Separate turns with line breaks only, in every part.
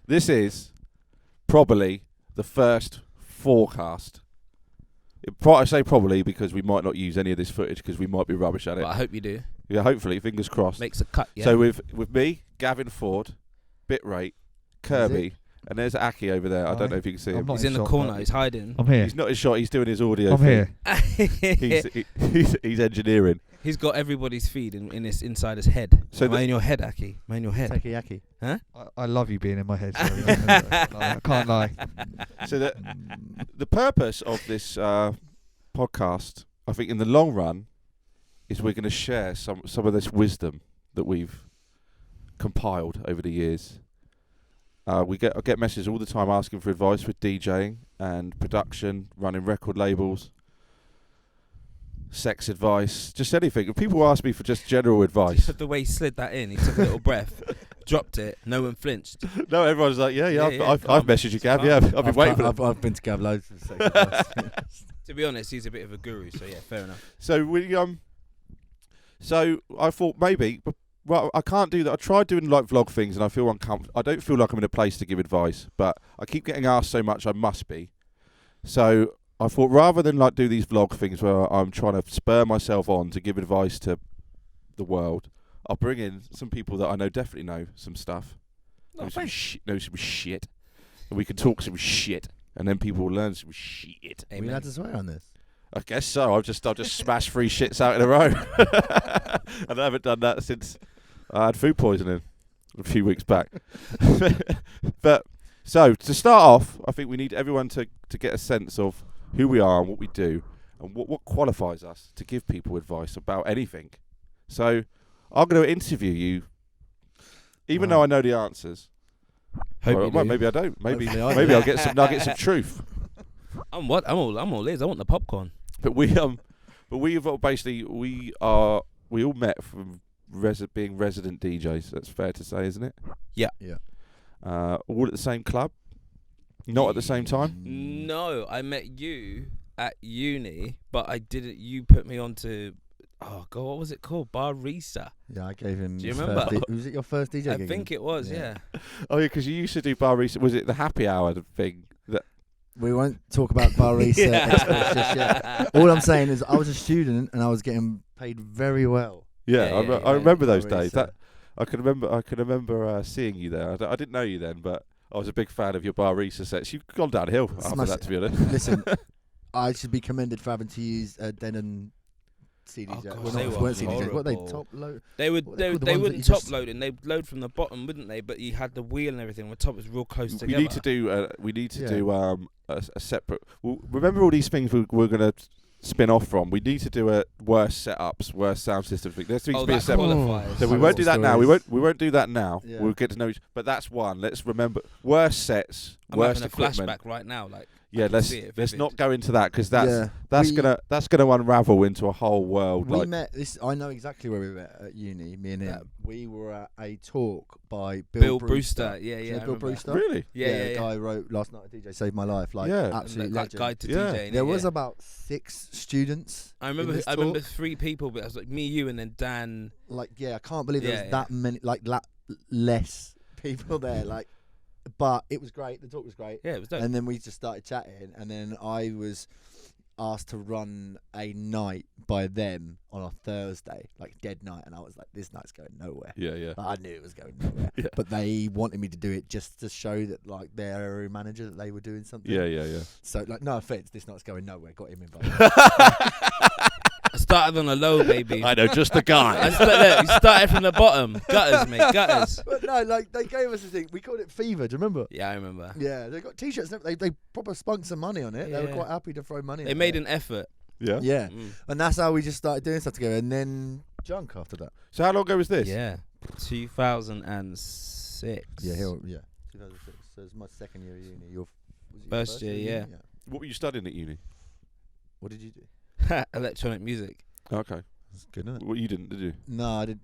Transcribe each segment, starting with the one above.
This is probably the first FooRcast. I say probably because we might not use any of this footage because we might be rubbish at it.
But I hope you do.
Yeah, hopefully, fingers crossed.
Makes a cut, yeah.
So with me, Gavin, FooRd, Bitr8, Kirby, and there's Aki over there. I don't know if you can see him.
He's in the corner. He's hiding.
I'm here.
He's not in shot. He's doing his audio.
I'm here.
He's engineering.
He's got everybody's feed inside his head.
So
am I in your head, Aki? Am I in your head?
Taki.
Huh?
I love you being in my head. Sorry. I can't lie.
So the purpose of this podcast, I think, in the long run, is we're going to share some of this wisdom that we've compiled over the years. I get messages all the time asking for advice with DJing and production, running record labels, sex advice, just anything. People ask me for just general advice.
The way he slid that in, he took a little breath, dropped it, no one flinched.
No, everyone's like, yeah, I've messaged you, Gav. Yeah, I've been waiting for that.
I've been to Gav loads of sex advice.
To be honest, he's a bit of a guru, so yeah, fair enough.
So I thought maybe, well, I can't do that. I tried doing like vlog things, and I feel uncomfortable. I don't feel like I'm in a place to give advice, but I keep getting asked so much. I must be. So I thought rather than like do these vlog things where I'm trying to spur myself on to give advice to the world, I'll bring in some people that I know definitely know some stuff, know some shit, and we can talk some shit, and then people will learn some shit.
Are we allowed to swear on this?
I guess so. I've just smashed 3 shits out in a row, and I haven't done that since I had food poisoning a few weeks back. But so to start off, I think we need everyone to get a sense of who we are and what we do, and what qualifies us to give people advice about anything. So I'm going to interview you, even though I know the answers. Maybe I don't. Maybe I'll get some nuggets of truth.
I'm all ears. I want the popcorn.
But we all met from being resident DJs. That's fair to say, isn't it?
Yeah.
All at the same club, not at the same time.
No, I met you at uni, but I didn't. You put me on to. Oh God, what was it called? Barista.
Yeah, I gave him.
Do you remember?
Was it your first DJ
I
gig?
think it was. Yeah.
Oh yeah, because you used to do Barista. Was it the happy hour thing?
We won't talk about Barista experts just yet. All I'm saying is I was a student and I was getting paid very well.
I remember those days.
Barista.
I can remember seeing you there. I didn't know you then, but I was a big fan of your Barista sets. You've gone downhill after that, to be honest.
Listen, I should be commended for having to use Denon CDs.
Oh,
Well,
they
not
were
CDs. What
horrible.
they top load?
They
What are they called? The ones that
wouldn't
you
top
just-
load, and they'd load from the bottom, wouldn't they? But you had the wheel and everything. The top was real close
We
together.
need to do a separate. Well, remember all these things we're going to spin off from. We need to do a worst setups, worst sound system thing. There needs to be a
that
separate.
qualifies.
So we won't do that now. We won't do that now.
Yeah.
We'll get to know each. But that's one. Let's remember worst sets,
I'm
worst
having a
equipment.
flashback right now. Like,
Yeah,
I can
let's
see it
let's
vivid.
not go into that because that's
We
gonna unravel into a whole world.
We
like,
met this. I know exactly where we met at uni. Me and him.
Yeah.
We were at a talk by
Bill
Brewster.
Yeah,
Do you
yeah.
know
I
Bill
remember.
Brewster.
really?
Yeah.
The guy wrote Last Night a DJ Saved My Life. Like
Yeah.
absolute
Like
legend.
guide to
Yeah.
DJing.
There was about 6 students.
I
in
remember.
this
I remember
talk.
3 people, but it was like me, you, and then Dan.
Like, yeah, I can't believe there
Yeah,
was
yeah.
that many, like less people there. Like, but it was great. The talk was great.
Yeah, it was dope.
And then we just started chatting, and then I was asked to run a night by them on a Thursday, like dead night, and I was like, this night's going nowhere.
Yeah.
Like, I knew it was going nowhere.
Yeah.
But they wanted me to do it just to show that, like, their area manager, that they were doing something.
Yeah.
So, like, no offense, this night's going nowhere. Got him invited.
I started on a low, baby.
I know just the guy.
Look, you started from the bottom. Gutters, mate. Gutters.
But no, like, they gave us a thing. We called it Fever. Do you remember?
Yeah, I remember.
Yeah, they got T-shirts. And they proper spunked some money on it. They were
Yeah.
quite happy to throw money.
They
at
made
it.
an effort.
Yeah.
Yeah,
Mm.
and that's how we just started doing stuff together. And then junk after that.
So how long ago was this?
Yeah. 2006.
Yeah, 2006. So it's my second year at uni. Was it your
First year,
at
yeah.
uni?
What were you studying at uni?
What did you do?
Electronic music.
Okay.
That's good, isn't it?
What you didn't, did you?
No, I did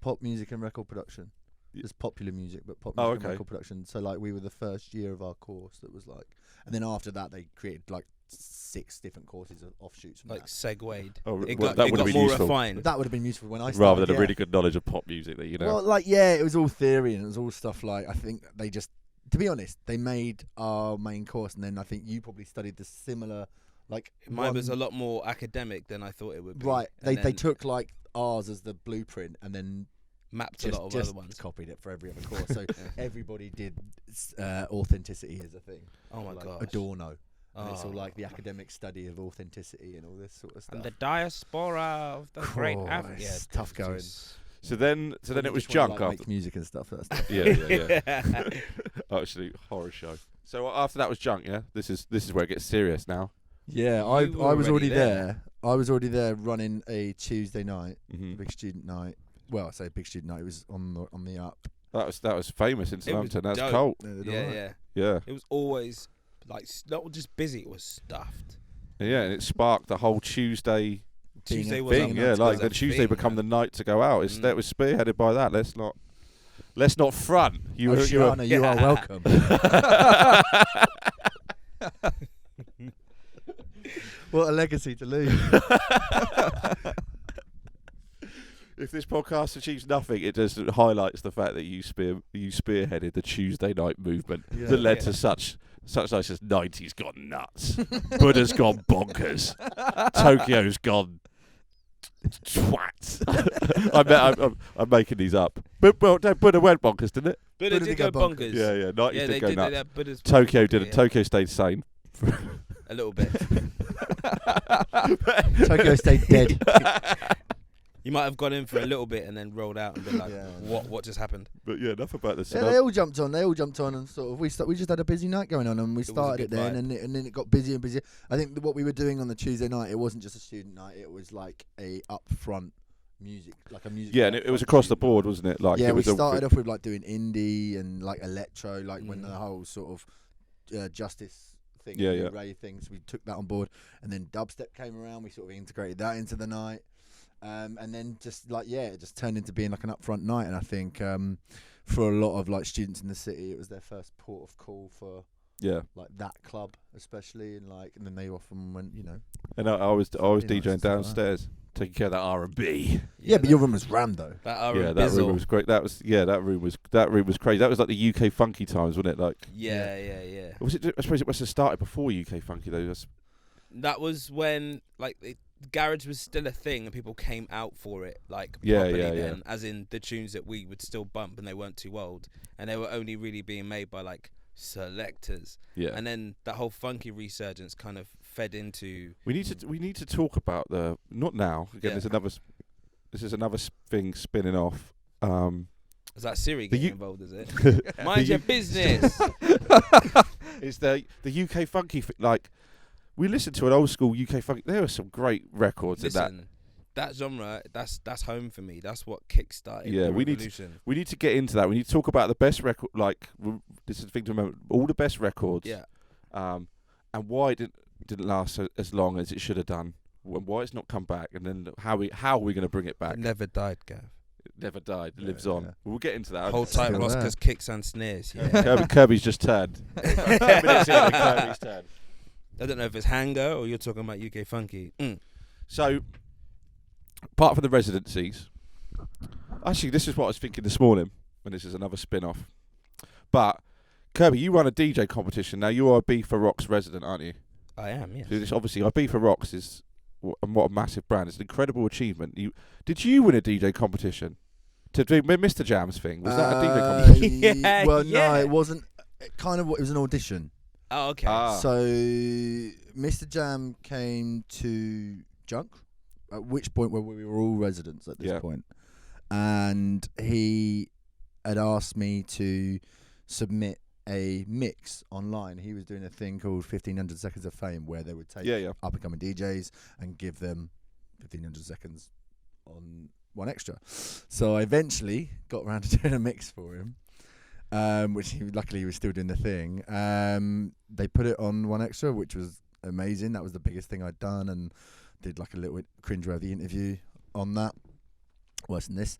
pop music and record production.
Y-
Just popular music, but pop
Oh,
music and
okay.
record production. So like we were the first year of our course that was like, and then after that they created like 6 different courses of offshoots from
Like
that.
segued.
Oh,
It
well,
got,
that
it
would have
got
been
more
useful.
refined.
But that would have been useful when I started.
Rather than a
yeah.
really good knowledge of pop music that you know.
Well, like, yeah, it was all theory and it was all stuff like, I think they just to be honest, they made our main course, and then I think you probably studied the similar, like
Mine was a lot more academic than I thought it would be.
right.
And
They
then
took like ours as the blueprint, and then
mapped a lot of
just
other ones.
copied it for every other course. So everybody did authenticity as a thing.
Oh my
like
gosh.
Adorno. And it's all
Oh.
like the academic study of authenticity and all this sort of stuff.
And the diaspora of the great
Christ,
yeah,
tough going.
So then
When
it
you
was
just wanna,
junk
like,
after.
make music and stuff. That's tough.
Yeah. Actually, horror show. So after that was junk. Yeah. This is where it gets serious now.
Yeah,
You
I
were
was
already
already
there.
there. I was already there running a Tuesday night,
Mm-hmm.
a big student night. Well, I say big student night. It was on the up.
That was famous in
It was
Southampton. That's
dope.
cult.
They did
Yeah,
alright.
yeah.
Yeah.
It was always like not just busy, it was stuffed.
Yeah, and it sparked the whole Tuesday
Being
Tuesday
a
was
thing.
up
Yeah,
next,
like
was
the
a
Tuesday
thing,
become
man.
the night to go out. It's that was spearheaded by that. Let's not front. You were
Shiana, you are
Yeah.
welcome. What a legacy to leave.
If this podcast achieves nothing, it just highlights the fact that you spearheaded the Tuesday night movement
Yeah.
that led to such nights as 90's gone nuts, Buddha's gone bonkers, Tokyo's gone twat. I'm making these up. But well, no, Buddha went bonkers, didn't it?
But
Buddha
it did go bonkers.
Yeah. 90's
Yeah,
did
they
go
did
nuts.
that. Buddha's
Tokyo didn't.
yeah.
Tokyo stayed sane.
A little bit.
Tokyo stayed dead.
You might have gone in for a little bit and then rolled out and been like,
Yeah.
what just happened?
But yeah, enough about this.
Yeah, they all jumped on. And sort of we just had a busy night going on, and we
was a
started it
good
then,
vibe.
and then it got busier and busier. I think what we were doing on the Tuesday night, it wasn't just a student night; it was like a upfront music, like a music.
Yeah, and it was
upfront
across the
student night.
board, wasn't it? Like
Yeah,
it
we
was
started off with like doing indie and like electro, like when
Mm.
the whole sort of justice thing,
Yeah,
the
yeah.
rave things, we took that on board, and then dubstep came around. We sort of integrated that into the night, and then just like it just turned into being like an upfront night. And I think for a lot of like students in the city, it was their first port of call for
yeah.
like that club, especially, and then they often went,
And I was
Really nice
DJing
stuff like that.
downstairs, taking care of that R&B.
Yeah, but your room was rammed though.
That
Yeah, that room was great. That room was crazy. That was like the UK funky times, wasn't it? Like,
Yeah.
was it? I suppose it must have started before UK funky though.
That was when like garage was still a thing and people came out for it like
Yeah,
properly
yeah,
then, as in the tunes that we would still bump and they weren't too old and they were only really being made by like selectors.
Yeah.
And then that whole funky resurgence kind of fed into
We need to talk about the not now. Again,
Yeah.
this is another thing spinning off.
is that Siri
The
getting
U-
involved, is it? Mind your business.
Is the UK funky like we listened to an old school UK funky. There were some great records in that.
Listen, that genre, that's home for me. That's what kickstarted
Yeah,
the
we need to-
revolution.
We need to get into that. We need to talk about the best record. Like this is the thing to remember. All the best records.
Yeah.
And why it didn't last as long as it should have done. Why it's not come back, and then how are we going to bring it back?
It never died, Gav.
It never died. It
Yeah,
lives on.
yeah.
We'll get into that.
Hold tight,
Still
Ross,
there.
because kicks and snares. Yeah.
Kirby's just turned. 10 minutes in, and Kirby's turned.
I don't know if it's Hanger or you're talking about UK funky.
So, apart from the residencies, actually, this is what I was thinking this morning, and this is another spin-off. But, Kirby, you run a DJ competition now. You are a B4Rocks resident, aren't you?
I am, yes.
So this, obviously, our B4Rocks is what a massive brand. It's an incredible achievement. Did you win a DJ competition? To do Mr. Jam's thing? Was that a DJ competition?
Yeah,
Well,
yeah.
no, it wasn't. It was an audition.
Oh, okay.
Ah.
So Mr. Jam came to Junk, at which point where we were all residents at this
Yeah.
point, and he had asked me to submit a mix online. He was doing a thing called 1500 Seconds of Fame, where they would take
Yeah.
up and coming DJs and give them 1500 seconds on One Extra. So I eventually got around to doing a mix for him. Which luckily he was still doing the thing. They put it on One Extra, which was amazing. That was the biggest thing I'd done, and did like a little cringe-worthy interview on that. Worse than this.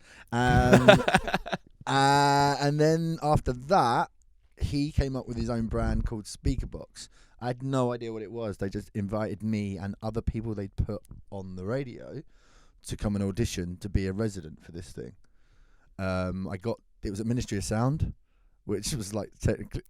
And then after that, he came up with his own brand called Speakerbox. I had no idea what it was. They just invited me and other people they'd put on the radio to come and audition to be a resident for this thing. It was at Ministry of Sound. which was like technically,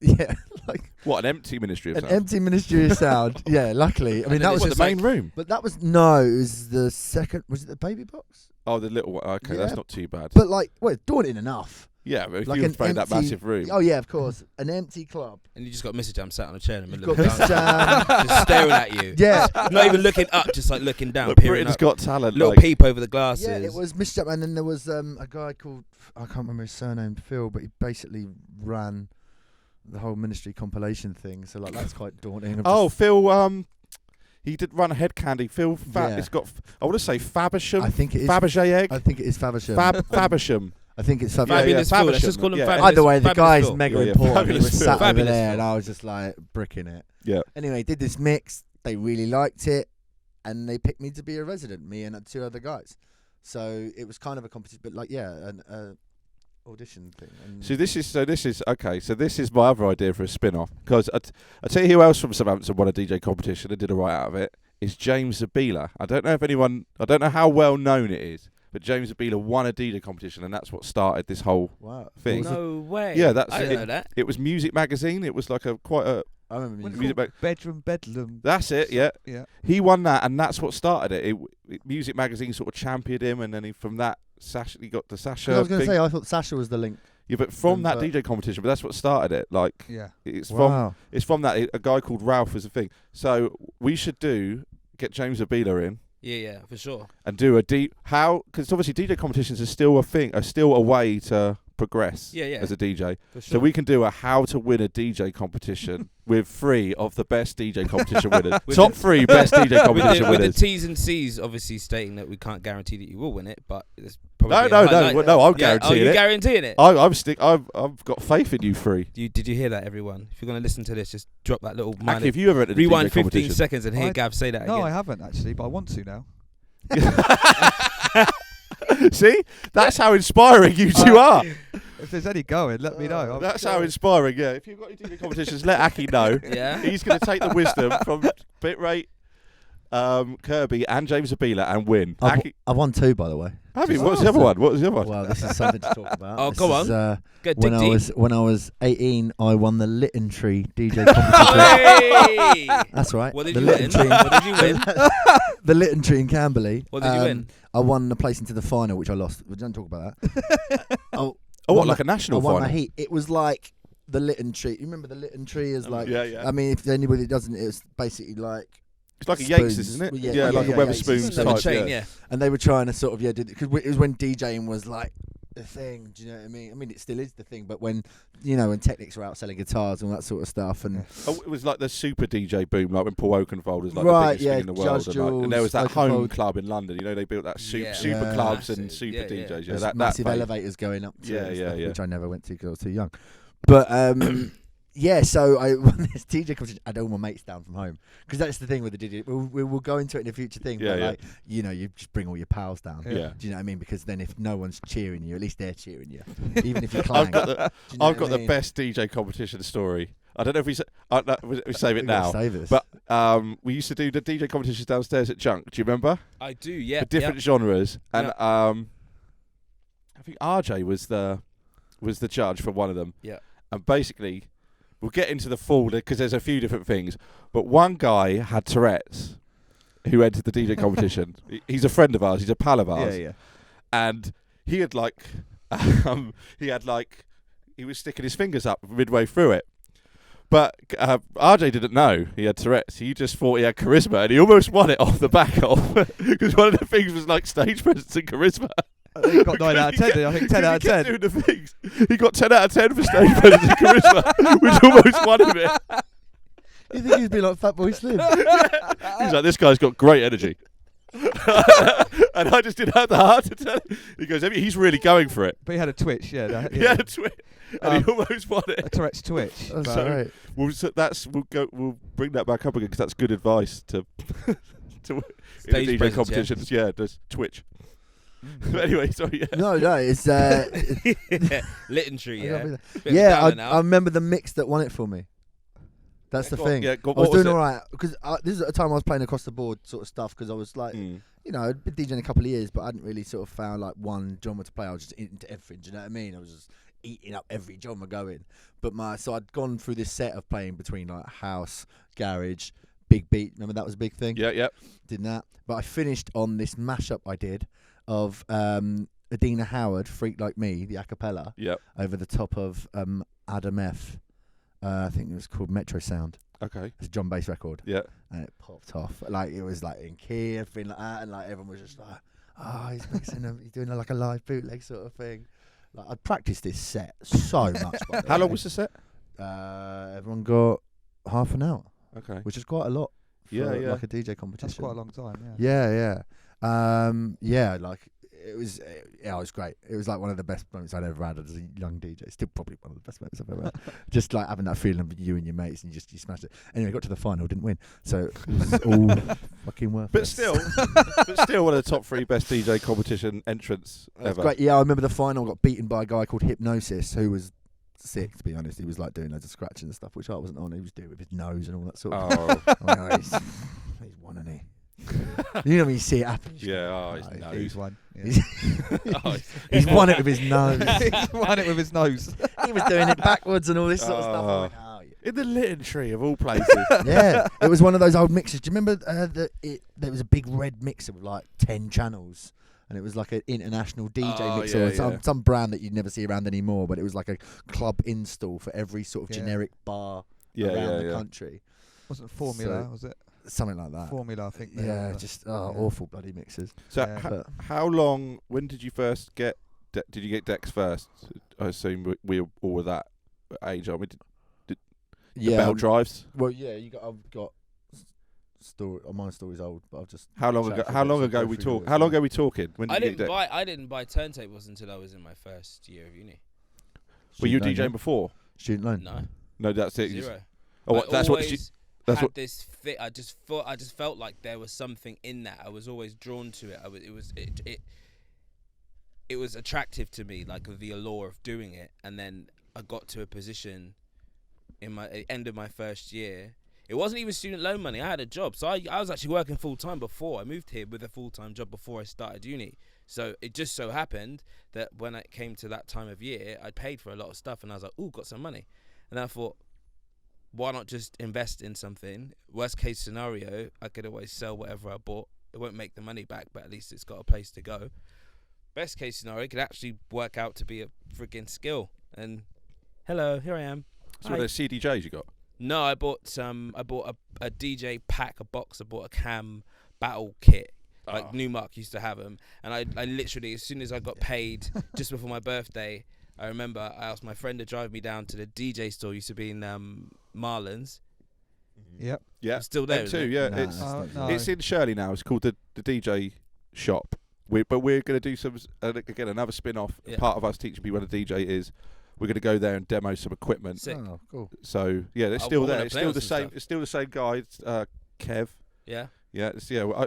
like
What, an empty Ministry of
an
Sound?
empty Ministry of Sound. Yeah, luckily. I mean, that was
What,
just
the main room?
But that was no. It was the second. Was it the baby box?
Oh, the little one. Okay,
Yeah.
that's not too bad.
But like, well, daunting enough.
Yeah, but if
like
you
an
were playing that
empty-
massive room.
Oh yeah, of course, an empty club.
And you just got Mr. Jam sat on a chair in the
You've
middle
got
of the
Mr.
dance,
Jam.
just staring at you.
Yeah,
Not even looking up, just like looking down,
Look,
peering
Britain's
up.
Got Talent.
Little
like,
peep over the glasses.
yeah. It was Mr. Jam, and then there was a guy called, I can't remember his surname, Phil, but he basically ran the whole Ministry compilation thing. So like, that's quite daunting.
Oh, Phil. He did run a head candy. Phil.
Yeah.
It's got. I want to say Fabersham.
I think it is.
Fabergé egg.
I think it is Faversham.
Fabersham.
I think it's
Yeah,
Fabulous
yeah,
Phil. Let's
Fabersham,
just call him
yeah.
Fabulous.
Either way, the
Fabulous
guy's
Phil.
mega
Yeah, yeah,
important. He
Fabulous
was
Phil.
sat over
Fabulous
there,
Phil.
and I was just like bricking it.
Yeah.
Anyway, did this mix. They really liked it, and they picked me to be a resident. Me and 2 other guys. So it was kind of a competition, but like an audition thing. And
So this is okay. So this is my other idea for a spin-off. Because I tell you who else from Southampton won a DJ competition and did a right out of it. Is James Zabila. I don't know how well known it is, but James Zabila won a DJ competition, and that's what started this whole
wow,
thing.
No way.
Yeah, that's
I
it.
didn't know that.
It was Music Magazine. It was like quite a.
I remember
What's it
Music
called?
mag-
Bedroom Bedlam.
That's it. Yeah.
Yeah.
He won that, and that's what started it. Music Magazine sort of championed him, and then from that, he got the Sasha.
I was going to
thing.
say, I thought Sasha was the link.
Yeah, but from that
but-
DJ competition, but that's what started it. Like,
Yeah.
it's
Wow.
from that. A guy called Ralph was the thing. So we should get James Zabila in
Yeah, for sure.
and do because obviously DJ competitions are still a thing, are still a way to progress
Yeah,
as a DJ.
For sure.
So we can do a how to win a DJ competition with 3 of the best DJ competition winners.
With
Top
the-
3 best DJ competition
with the
winners.
T's and C's obviously stating that we can't guarantee that you will win it, but it's
No,
probably
no,
a
no,
highlight.
no, I'm
Yeah,
guaranteeing
you
it.
guaranteeing it?
I've got faith in you 3.
Did you hear that, everyone? If you're going to listen to this, just drop that little
Aki,
minute.
have you ever entered a
Rewind
DJ
15
competition?
seconds and hear
I-
Gav say that
No, I
again.
haven't actually, but I want to now.
See? That's how inspiring you 2 are.
If there's any going, let me know.
That's how inspiring, yeah. If you've got your DJ competitions, let Aki know.
Yeah?
He's going to take the wisdom from Bitr8, Kirby, and James Zabila and win. Aki,
I've won 2, by the way.
what was the other one? What was the other one?
Well, this is something to talk about.
Oh,
This
go
is,
on. Go dig
when I
deep.
was 18, I won the Lytton Tree DJ competition.
Hey!
That's right.
What did
the
you
Lytton
win?
Tree.
What did you win?
The Lytton Tree in Camberley.
What did you win?
I won the place into the final, which I lost. We don't talk about that.
Oh, what,
won
like
the-
a national
I won
final?
the heat. It was like the Lytton Tree. You remember the Lytton Tree is like.
Yeah, yeah.
I mean, if anybody doesn't, it's basically like.
It's like a
spoons.
Yates, isn't it?
Well,
Yeah,
yeah,
like
yeah,
a
yeah,
Weatherspoons
Yates.
Like a
type.
chain,
yeah.
yeah.
And they were trying to sort of because it was when DJing was like the thing. Do you know what I mean? I mean, it still is the thing, but when when Technics were out selling guitars and all that sort of stuff, and
Oh, it was like the super DJ boom, like when Paul Oakenfold was like
Right,
the biggest
yeah,
thing in the world.
Judge
And there was that
Jules,
home
Oakenfold.
club in London. They built that
Yeah.
super
Yeah.
clubs and
Massive,
super
yeah, yeah.
DJs. Yeah,
there's
that
massive
phase.
elevators going up to
Yeah,
it and
yeah,
stuff,
yeah.
which I never went to because I was too young. But yeah, so I won this DJ competition. I had all my mates down from home because that's the thing with the DJ. We'll go into it in a future thing.
Yeah,
but
yeah.
like you just bring all your pals down.
Yeah.
Do you know what I mean? Because then if no one's cheering you, at least they're cheering you, even if you clang.
I've got the
Do you know
I've
what
got
I
the
mean?
best DJ competition story. I don't know if we save it
We gotta
now.
Save this.
But we used to do the DJ competitions downstairs at Junk. Do you remember?
I do, yeah.
For different genres, and I think RJ was the judge for one of them.
Yeah.
And basically, we'll get into the full because there's a few different things. But one guy had Tourette's, who entered the DJ competition. He's a friend of ours. He's a pal of ours.
Yeah.
And he had he was sticking his fingers up midway through it. But RJ didn't know he had Tourette's. He just thought he had charisma, and he almost won it off the back of because one of the things was like stage presence and charisma.
He got 9 out of 10. I think 10 out of
He kept
10.
doing the things. He got 10 out of 10 for stage presence and charisma, which almost won him it.
you think he'd be like Fatboy Slim?
He's like, this guy's got great energy. And I just didn't have the heart to tell him. He goes, he's really going for it.
But he had a twitch, yeah.
He had a twitch, and he almost won
a
it.
Tourette's twitch.
That's
So-
right.
We'll bring that back up again because that's good advice to in
Stage
the DJ
presence,
competitions. Yeah, just Twitch. But anyway, sorry. Yeah.
No, it's
Lytton Tree, yeah. Bit of a
yeah.
downer now.
I remember the mix that won it for me. That's the
Go on,
thing.
yeah, go on,
I was
what was
doing
it?
all right because this is at a time I was playing across the board sort of stuff because I was like,
Mm.
I'd been DJing a couple of years, but I hadn't really sort of found like one genre to play. I was just into everything. Do you know what I mean? I was just eating up every genre going. But so I'd gone through this set of playing between like house, garage, big beat. Remember that was a big thing?
Yeah.
Did that. But I finished on this mashup I did of Adina Howard, Freak Like Me, the a cappella, over the top of Adam F. I think it was called Metro Sound.
Okay.
It's a drum bass record.
Yeah.
And it popped off. Like it was like in key, everything like that, and like everyone was just like, oh, he's mixing them, he's doing like a live bootleg sort of thing. Like I'd practiced this set so much.
How long was the set?
Everyone got half an hour.
Okay.
Which is quite a lot for like a DJ competition.
That's quite a long time,
Yeah. Like it was great. It was like one of the best moments I'd ever had as a young DJ. Still probably one of the best moments I've ever had. Just like having that feeling of you and your mates and you smashed it. Anyway, got to the final, didn't win. So it was all fucking worth
But
it.
still one of the top 3 best DJ competition entrants ever.
Great. Yeah, I remember the final got beaten by a guy called Hypnosis, who was sick, to be honest. He was like doing loads of scratching and stuff, which I wasn't on. He was doing it with his nose and all that sort of thing. He's won, isn't he? You know when you see it happen.
His nose.
He's won. Yeah.
He's won it with his nose.
He's won it with his nose.
He was doing it backwards and all this sort of stuff. I went,
in the Lytton Tree of all places.
Yeah, it was one of those old mixers. Do you remember there was a big red mixer with like 10 channels? And it was like an international DJ mixer, or some brand that you'd never see around anymore. But it was like a club install for every sort of generic bar around the country.
Wasn't Formula, was it?
Something like that.
Formula, I think.
Awful bloody mixers.
So how long? When did you first get? Did you get decks first? I assume we all were that age. I mean, did belt drives?
Well, yeah. I've got story. My story's old, but I've just.
How long ago? How long ago we talk? How long ago we talking? When did you get decks?
I didn't buy turntables until I was in my first year of uni.
Were you DJing before?
Student loan?
No,
that's it.
Zero.
That's what.
That's what this fit. I just felt like there was something in that. I was always drawn to it. It was attractive to me, like the allure of doing it. And then I got to a position in my end of my first year. It wasn't even student loan money. I had a job, so I was actually working full time before I moved here with a full time job before I started uni. So it just so happened that when it came to that time of year, I paid for a lot of stuff, and I was like, "Ooh, got some money," and I thought, why not just invest in something? Worst case scenario, I could always sell whatever I bought. It won't make the money back, but at least it's got a place to go. Best case scenario, it could actually work out to be a freaking skill. And hello, here I am.
So what are the CDJs you got?
No, I bought a DJ pack, a box. I bought a cam battle kit. Like Newmark used to have them. And I literally, as soon as I got paid, just before my birthday, I remember I asked my friend to drive me down to the DJ store. Used to be in Marlon's.
Yep.
Yeah.
It's still there.
Them too. Yeah.
No.
It's in Shirley now. It's called the DJ shop. But we're going to do some again another spin-off.
Yeah.
Part of us teaching people what a DJ is. We're going to go there and demo some equipment.
Sick.
Oh, cool.
So yeah, they're still there. It's still the same. It's still the same guy. It's, Kev.
Yeah.
Yeah.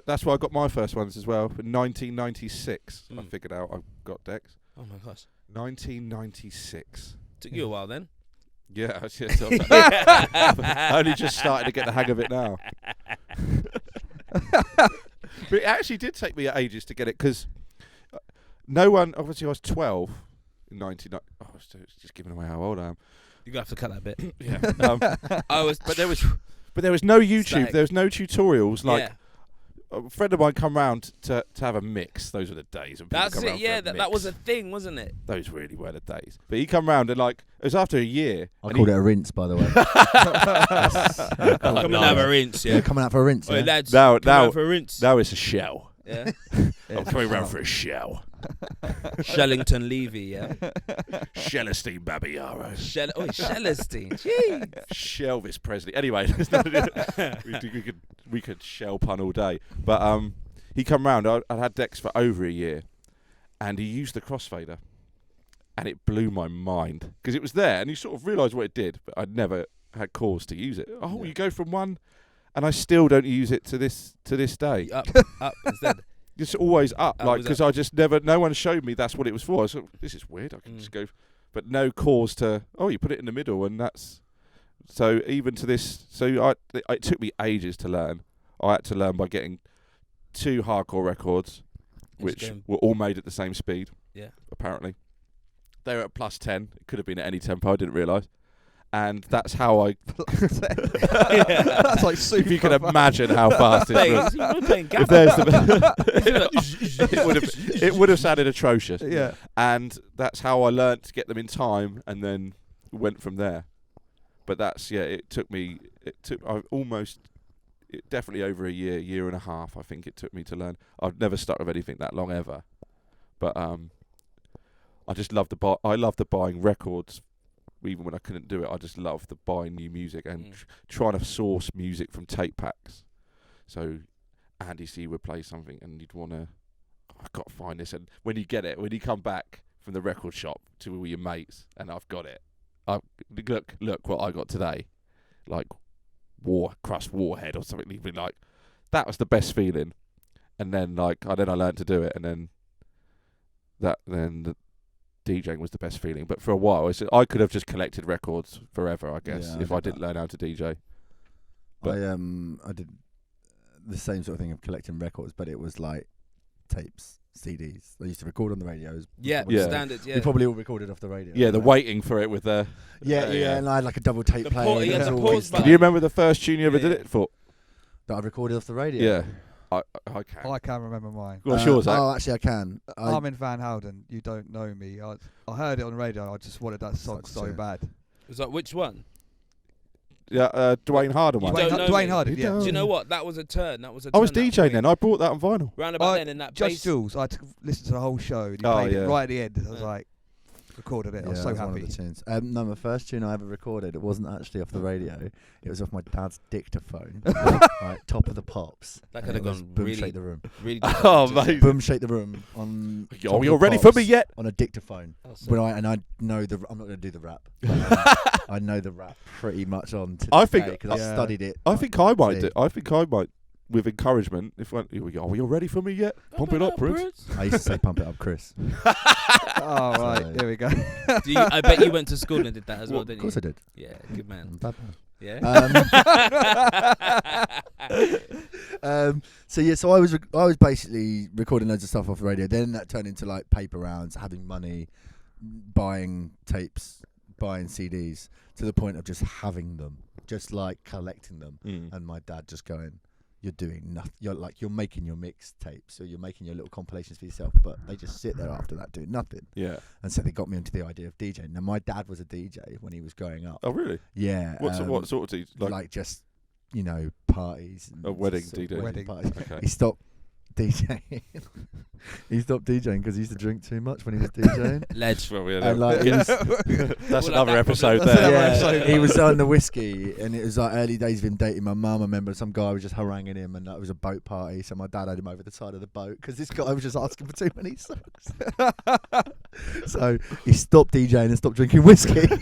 That's where I got my first ones as well. In 1996, I figured out I got decks.
Oh my gosh.
1996.
Took you a while then.
Yeah, I only just started to get the hang of it now. But it actually did take me ages to get it because no one. Obviously, I was 12 in 1990. Oh, I was just giving away how old I am.
You're gonna have to cut that bit.
Yeah.
I was.
But there was no YouTube.
Static.
There was no tutorials. Like
yeah.
a friend of mine come round to have a mix. Those were the days.
That's it. Yeah, that was a thing, wasn't it?
Those really were the days. But he come round and like it was after a year.
I called it a rinse, by the way.
Come and have a rinse. Yeah.
Coming out for a rinse.
Oi,
Yeah?
lads,
Now-
come out for a rinse.
Now it's a shell.
Yeah.
I'm coming round for a shell.
Shellington Levy. Yeah.
Shellestine Babiaro.
Shellestine. Gee.
Shelvis Presley. Anyway, we could shell pun all day. But he come round. I had decks for over a year, and he used the crossfader, and it blew my mind because it was there, and you sort of realised what it did, but I'd never had cause to use it. Oh, you go from one, and I still don't use it to this day.
Up instead.
It's always up, like because
up.
I just never. No one showed me that's what it was for. I thought this is weird. I can just go, but no cause to. Oh, you put it in the middle, and that's. So even to this, it took me ages to learn. I had to learn by getting 2 hardcore records, which were all made at the same speed.
Yeah.
Apparently, they were at +10. It could have been at any tempo. I didn't realise. And that's how I.
That's like super.
If you can imagine how fast it was.
We're playing
If there's it would have sounded atrocious.
Yeah.
And that's how I learnt to get them in time, and then went from there. But that's definitely over a year and a half. I think it took me to learn. I've never stuck with anything that long ever, but I just loved the buying records. Even when I couldn't do it, I just loved the buying new music and trying to source music from tape packs. So Andy C would play something, and you'd want to, I've got to find this. And when you get it, when you come back from the record shop to all your mates, and I've got it, look what I got today, like Crust Warhead or something. You'd be like, that was the best feeling. And then I learned to do it, and then the DJing was the best feeling. But for a while, I could have just collected records forever, I guess, if I didn't learn how to DJ. But
I did the same sort of thing of collecting records, but it was like tapes, CDs. They used to record on the radios.
Standard. Yeah,
we probably all recorded off the radio.
Yeah, the waiting for it with the.
And I had like a double tape player.
The pause button.
Do you remember the first tune you ever did it for?
That I recorded off the radio.
Yeah, I can.
I can remember mine.
What's yours, Zach?
Oh, actually, I can.
Armin van Helden, You Don't Know Me. I heard it on the radio. I just wanted that song so bad.
Was that which one?
Yeah, Dwayne Harden one.
Dwayne Harden, yeah.
Do you know what? That was a turn.
I was DJing then. I bought that on vinyl.
Round about then, in that
Just
bass.
Jules, I had to listen to the whole show. And he played it right at the end. I was like, recorded it. I was so happy.
One of the tunes. No, my first tune I ever recorded, it wasn't actually off the radio. It was off my dad's dictaphone. Right, top of the pops.
That could have gone
Boom
really,
Shake the Room.
really.
Amazing.
Boom Shake the Room on.
Oh, you're ready for me yet?
On a dictaphone. I know the. I'm not going to do the rap. I know the rap pretty much on. Because I studied it.
I think I might do. I think I might. With encouragement, here we go. Are you ready for me yet? Pump it up, Prince.
I used to say, "Pump it up, Chris."
Oh right, here we go.
I bet you went to school and did that as well, didn't you?
Of course I did.
Yeah, good man.
Bad man.
Yeah.
So I was basically recording loads of stuff off the radio. Then that turned into like paper rounds, having money, buying tapes, buying CDs, to the point of just having them, just like collecting them. And my dad just going, "You're doing nothing. You're making your mixtapes, so you're making your little compilations for yourself, but they just sit there after that doing nothing."
Yeah.
And so they got me into the idea of DJing. Now my dad was a DJ when he was growing up.
Oh really?
Yeah.
What sort of DJ?
Like just parties. And
wedding
sort of
DJ.
wedding parties.
Okay.
He stopped DJing. He stopped DJing because he used to drink too much when he was DJing.
Ledge.
Well,
And like he was,
that's another episode there.
he was on the whiskey, and it was like early days of him dating my mum. I remember some guy was just haranguing him, and it was a boat party. So my dad had him over the side of the boat because this guy was just asking for too many songs. So he stopped DJing and stopped drinking whiskey.
Didn't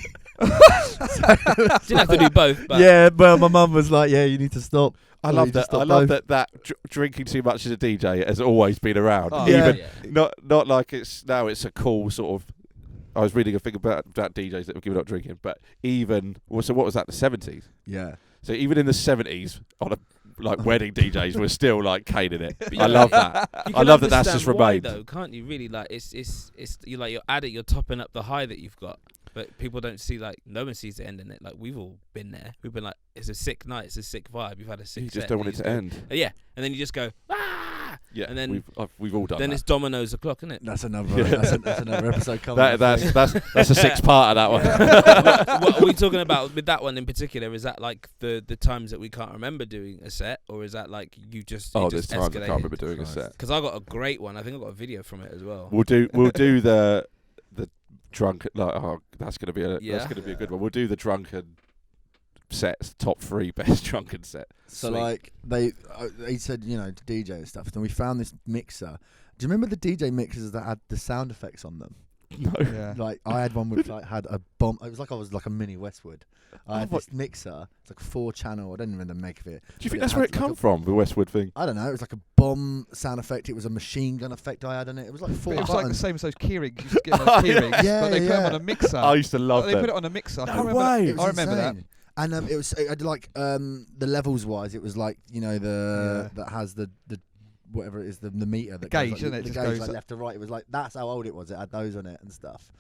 have to do both. But
Yeah, well, my mum was like, "Yeah, you need to stop."
I love that. I love that drinking too much as a DJ has always been around.
Oh,
Even
yeah.
not like it's a cool sort of. I was reading a thing about DJs that were giving up drinking, but even so, what was that? The 70s.
Yeah.
So even in the 70s, on a wedding DJs were still like caning it. I love that. I love that that's just remained.
Though, can't you really it's you're at it, you're topping up the high that you've got. But people don't see, no one sees the end in it. Like, we've all been there. We've been like, it's a sick night, it's a sick vibe. You've had a sick
You
set.
just don't want it to end.
Yeah, and then you just go, ah!
Yeah,
and then
we've all done
then
that.
it's dominoes o'clock, isn't it?
That's another. That's another episode coming.
That's a 6-part of that one.
What are we talking about with that one in particular? Is that like the times that we can't remember doing a set, or is that like you just?
Oh,
there's
times I can't remember doing a set.
Because I got a great one. I think I got a video from it as well.
We'll do the drunk that's gonna be a good one. We'll do the drunken sets, top 3 best drunken set.
So
Sweet.
like they said, to DJ and stuff, and we found this mixer. Do you remember the DJ mixers that had the sound effects on them?
No.
Yeah.
Like I had one with had a bomb. It was like I was like a mini Westwood. I had this mixer. It's like a 4-channel. I don't even know the make of it.
Do you think that's where it come from, the Westwood thing?
I don't know. It was like a bomb sound effect. It was a machine gun effect I had on it. It was like 4
It was
buttons.
like the same as those keyrings. You used to get those keyrings, but they put them on a mixer.
I used to love
They
them.
put it on a mixer.
No
I remember
way.
that. I remember that.
And it had like the levels wise. It was like that has the whatever it is the meter that
gauge,
goes,
isn't it?
The
Just
gauge
goes
left to right. It was like that's how old it was. It had those on it and stuff.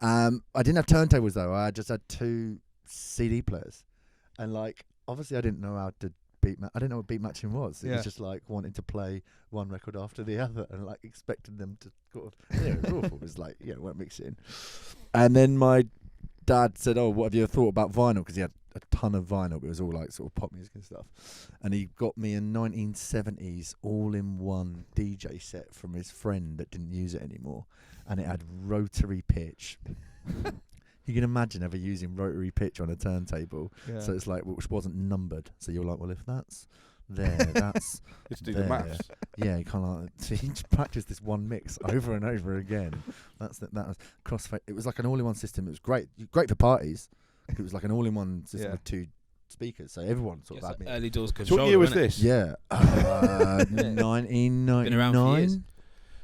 I didn't have turntables though. I just had 2 CD players, and like obviously I didn't know how to I didn't know what beat matching was. It was just like wanting to play one record after the other and like expecting them to sort of. It was awful. It was like weren't mixing. And then my dad said, "Oh, what have you thought about vinyl?" Because he had a ton of vinyl, but it was all like sort of pop music and stuff. And he got me a 1970s all-in-one DJ set from his friend that didn't use it anymore, and it had rotary pitch. You can imagine ever using rotary pitch on a turntable.
Yeah.
So it's like, which wasn't numbered. So you're like, well, if that's there, that's
Let's do
there.
the maths.
Yeah, you kind of like, so you just practice this one mix over and over again. That was crossfade. It was like an all-in-one system. It was great for parties. It was like an all-in-one system with 2 speakers, so everyone sort of had me.
Early doors
So
control.
what year was this?
Yeah, 1999.
Been around for years.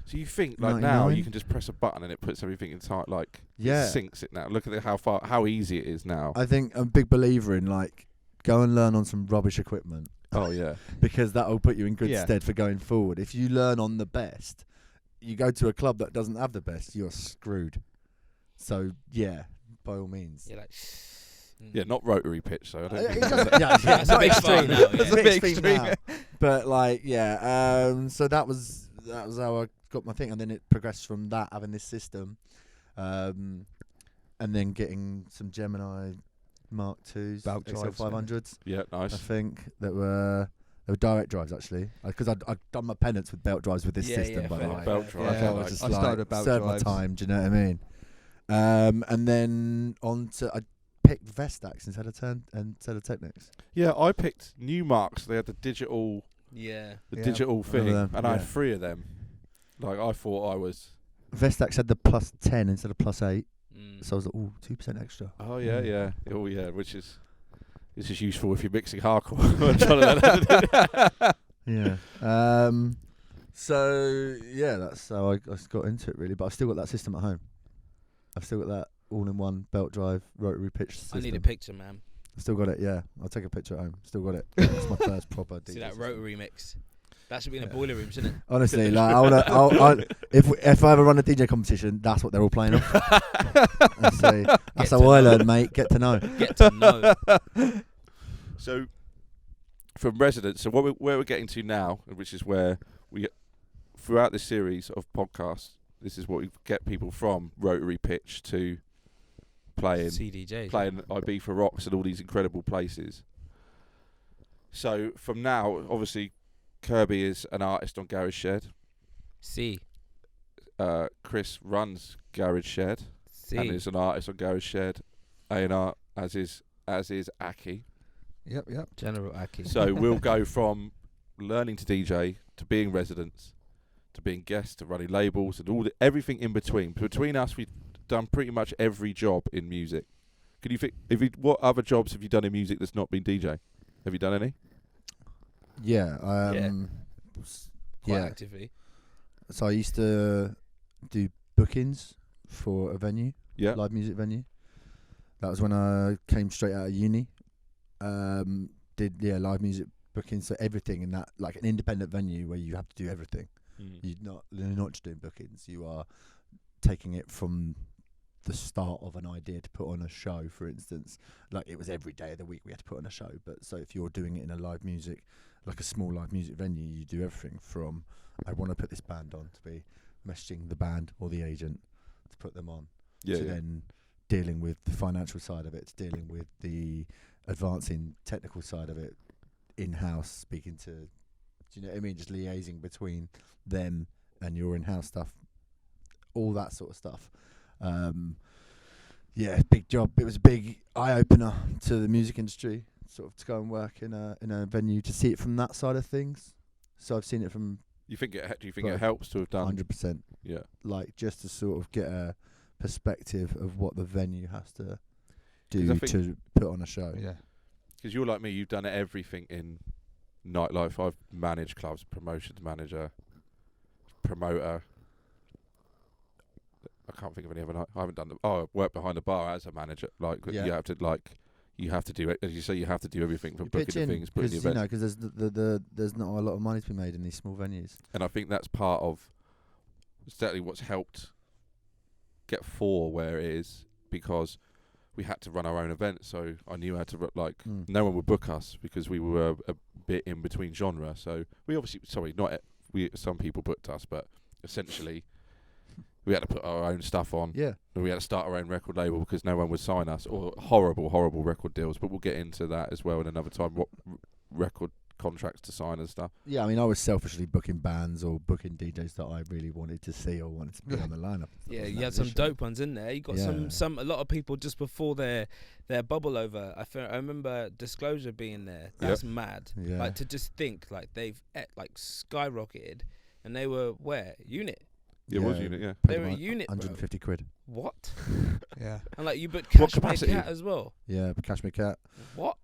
So you think like
99?
now you can just press a button and it puts everything inside, like it syncs it now. Look at how easy it is now.
I think I'm a big believer in like go and learn on some rubbish equipment.
Oh yeah.
Because that will put you in good
Yeah.
stead for going forward. If you learn on the best, you go to a club that doesn't have the best, you're screwed. So yeah, by all means.
You're like,
Yeah, not rotary pitch. So I don't. think
That's a big far now, yeah.
That's a bit extreme.
But like, so that was how I got my thing, and then it progressed from that having this system, and then getting some Gemini Mark IIs,
Belt drives,
XL500s.
Yeah,
I
nice.
think they were direct drives actually, because I'd done my penance with belt drives with this system. By the
fair.
way,
Belt drive.
I felt
Yeah,
I just
I started
like
with belt
served
drives.
my time. Do you know what I mean? And then I picked Vestax instead of Technics.
Yeah, I picked Newmarks. They had the digital
Yeah.
digital thing,
them,
and I had
yeah.
3 of them. Like I thought I was.
Vestax had the +10 instead of +8,
Mm.
so I was like, ooh, 2% extra.
Oh yeah. Oh yeah, which is useful if you're mixing hardcore. I'm trying to learn how to do that.
Yeah. So yeah, that's how I got into it really. But I've still got that system at home. I've still got that all-in-one belt drive rotary pitch system.
I need a picture, man.
I've still got it. Yeah, I'll take a picture at home. Still got it. It's my first proper.
See
DJ
that
system.
rotary mix? That should be in a boiler room, shouldn't it?
Honestly, like if I ever run a DJ competition, that's what they're all playing off. That's how I learned, mate. Get to know.
Get to know.
So, from residents, so where we're getting to now, which is where we, throughout this series of podcasts, this is what we get people from rotary pitch to playing
CDJs.
playing Ibiza Rocks and all these incredible places. So, from now, obviously, Kirby is an artist on Garage Shed.
C.
Chris runs Garage Shed and is an artist on Garage Shed. A&R, as is Aki.
Yep.
General Aki.
So we'll go from learning to DJ to being residents to being guests to running labels and everything in between. Between us, we've done pretty much every job in music. Could you think? What other jobs have you done in music that's not been DJ? Have you done any?
Yeah.
Quite actively.
So I used to do bookings for a venue, live music venue. That was when I came straight out of uni. Did live music bookings, so everything in that, like an independent venue where you have to do everything. You're not just doing bookings. You are taking it from the start of an idea to put on a show, for instance. Like it was every day of the week we had to put on a show. But so if you're doing it in a live music, like a small live music venue, you do everything from I want to put this band on to be messaging the band or the agent to put them on, then dealing with the financial side of it, to dealing with the advancing technical side of it in-house, speaking to, do you know what I mean, just liaising between them and your in-house stuff, all that sort of stuff. Big job. It was a big eye-opener to the music industry, sort of to go and work in a venue, to see it from that side of things. So I've seen it from.
Do you think it helps to have done
100%?
Yeah.
Like just to sort of get a perspective of what the venue has to do to put on a show.
Yeah.
Because you're like me, you've done everything in nightlife. I've managed clubs, promotions manager, promoter. I can't think of any other. I haven't done I worked behind the bar as a manager. Like you have to do it, as you say. You have to do everything from booking the things, putting the event.
Because there's not a lot of money to be made in these small venues.
And I think that's part of certainly what's helped get FooR where it is because we had to run our own event. So I knew how to no one would book us because we were a bit in between genre. So we obviously, some people booked us, but essentially we had to put our own stuff on.
Yeah.
And we had to start our own record label because no one would sign us, or horrible record deals. But we'll get into that as well in another time. What record contracts to sign and stuff.
Yeah, I mean, I was selfishly booking bands or booking DJs that I really wanted to see or wanted to be on the lineup.
Yeah, you had some dope ones in there. You got a lot of people just before their bubble over. I remember Disclosure being there. That's mad.
Yeah.
Like to just think like they've skyrocketed, and they were where Unit.
Yeah, it was Unit. Yeah,
they were a Unit.
150 quid.
What?
Yeah.
And like you booked
What
Cashmere
capacity?
Cat as well.
Yeah, but Cashmere Cat.
What?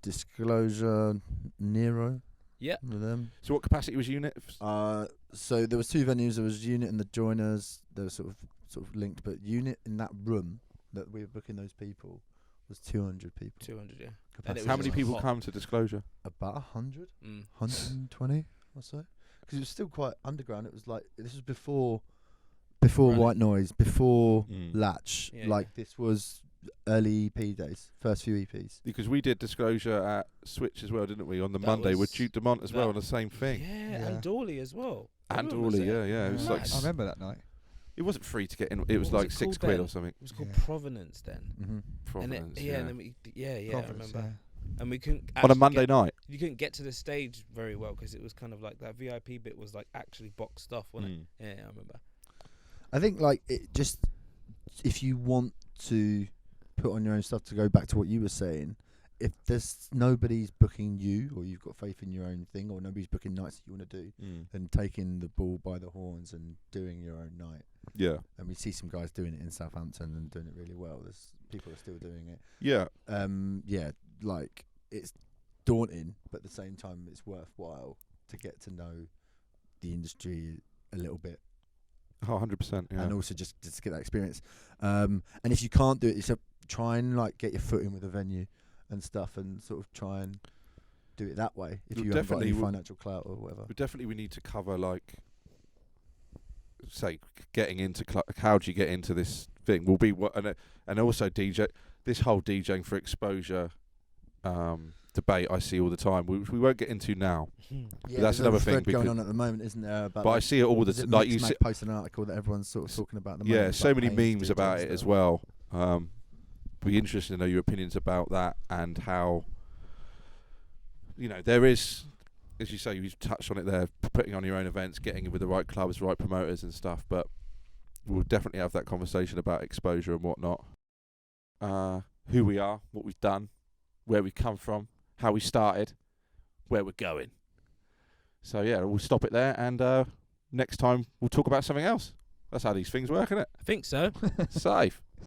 Disclosure, Nero.
Yeah.
With them.
So what capacity was Unit?
So there was two venues. There was Unit and the Joiners. They were sort of linked, but Unit in that room that we were booking those people was 200 people.
200, yeah.
Capacity.
How many
just
people
hot.
come to Disclosure?
About 100,
Mm.
120 or so. Because it was still quite underground. It was like this was before
Running.
White Noise, before
Mm.
Latch.
Yeah,
like this was early EP days, first few EPs.
Because we did Disclosure at Switch as well, didn't we? On the
That
Monday with
was-
Duke Dumont as well on
that-
the same thing.
Yeah, and Dawley as well.
And
Everyone was
Dawley,
there.
yeah. It was
Mad.
like
I remember that night.
it wasn't free to get in. It was
What was
like
it
£6
called
quid
then?
or something.
It was called
Yeah.
Provenance then.
Mm-hmm.
Provenance,
And then we I
Providence,
remember. And we couldn't
on a
actually
Monday night.
you couldn't get to the stage very well because it was kind of like that VIP bit was like actually boxed off, wasn't
Mm.
it? Yeah, I remember.
I think like it just if you want to put on your own stuff, to go back to what you were saying, if there's nobody's booking you or you've got faith in your own thing or nobody's booking nights that you want to do, then taking the bull by the horns and doing your own night.
Yeah.
And we see some guys doing it in Southampton and doing it really well. There's people are still doing it.
Yeah.
Yeah, like it's daunting, but at the same time it's worthwhile to get to know the industry a little bit.
Oh, 100%. Yeah.
And also just get that experience. And if you can't do it, try and like get your foot in with a venue and stuff, and sort of try and do it that way. If
Well,
you haven't got any
definitely
financial clout or whatever.
We need to cover like, say, getting into how do you get into this thing? Will be what and also DJ. This whole DJing for exposure debate I see all the time. We won't get into now.
Yeah,
that's
there's
another
a
thing
thread going
because-
on at the moment, isn't there? About
But I see it all the
time.
like you see.
posted an article that everyone's sort of talking about. At the
Yeah,
moment,
so
like
many
paying
memes
DJs
about
and
it as
stuff.
well. Be interested to know your opinions about that and how, there is, as you say, you've touched on it there, putting on your own events, getting in with the right clubs, right promoters and stuff, but we'll definitely have that conversation about exposure and whatnot. Who we are, what we've done, where we come from, how we started, where we're going. So yeah, we'll stop it there, and next time we'll talk about something else. That's how these things work, isn't it?
I think so.
Safe.